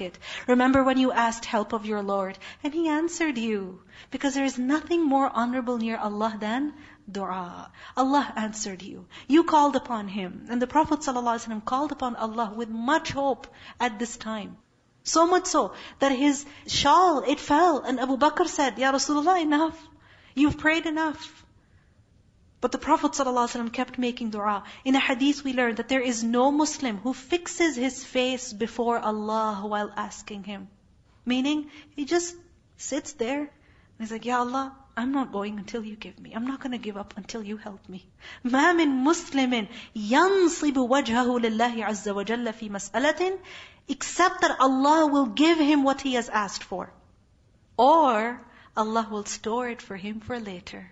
it. Remember when you asked help of your Lord, and He answered you. Because there is nothing more honorable near Allah than dua. Allah answered you. You called upon Him. And the Prophet ﷺ called upon Allah with much hope at this time. So much so that his shawl, it fell. And Abu Bakr said, Ya Rasulullah, enough. You've prayed enough. But the Prophet ﷺ kept making dua. In a hadith we learned that there is no Muslim who fixes his face before Allah while asking Him. Meaning, he just sits there. And he's like, Ya Allah, I'm not going until you give me. I'm not going to give up until you help me. مَا مِن مُسْلِمٍ يَنصِبُ وَجْهَهُ لِلَّهِ عَزَّ وَجَلَّ فِي مَسْأَلَةٍ except that Allah will give him what he has asked for. Or Allah will store it for him for later.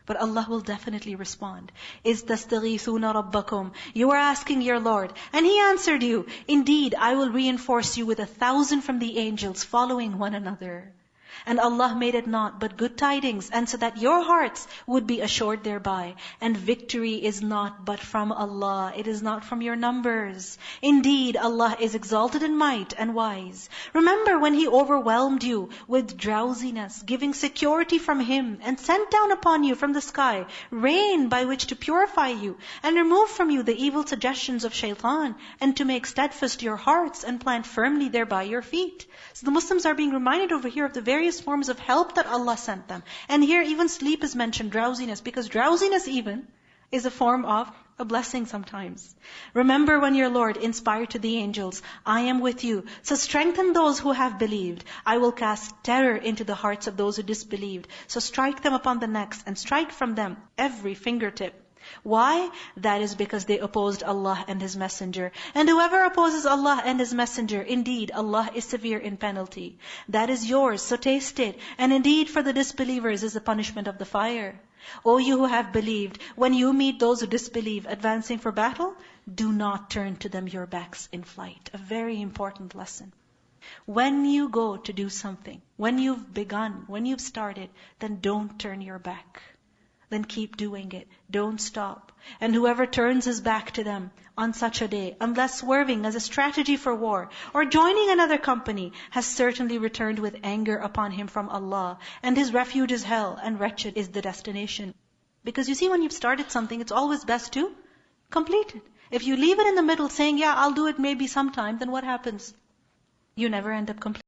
But Allah will definitely respond. إِذْ تَسْتَغِيثُونَ رَبَّكُمْ You are asking your Lord. And He answered you. Indeed, I will reinforce you with 1,000 from the angels following one another. And Allah made it not but good tidings, and so that your hearts would be assured thereby. And victory is not but from Allah. It is not from your numbers. Indeed, Allah is exalted in might and wise. Remember when He overwhelmed you with drowsiness, giving security from Him, and sent down upon you from the sky rain by which to purify you, and remove from you the evil suggestions of shaitan, and to make steadfast your hearts, and plant firmly thereby your feet. So the Muslims are being reminded over here of the various forms of help that Allah sent them. And here even sleep is mentioned, drowsiness, because drowsiness even is a form of a blessing sometimes. Remember when your Lord inspired to the angels, I am with you, so strengthen those who have believed. I will cast terror into the hearts of those who disbelieved. So strike them upon the necks, and strike from them every fingertip. Why? That is because they opposed Allah and His Messenger. And whoever opposes Allah and His Messenger, indeed Allah is severe in penalty. That is yours, so taste it. And indeed for the disbelievers is the punishment of the fire. O you who have believed, when you meet those who disbelieve advancing for battle, do not turn to them your backs in flight. A very important lesson. When you go to do something, when you've begun, when you've started, then don't turn your back. Then keep doing it. Don't stop. And whoever turns his back to them on such a day, unless swerving as a strategy for war, or joining another company, has certainly returned with anger upon him from Allah, and his refuge is hell, and wretched is the destination. Because you see, when you've started something, it's always best to complete it. If you leave it in the middle saying, yeah, I'll do it maybe sometime, then what happens? You never end up completing.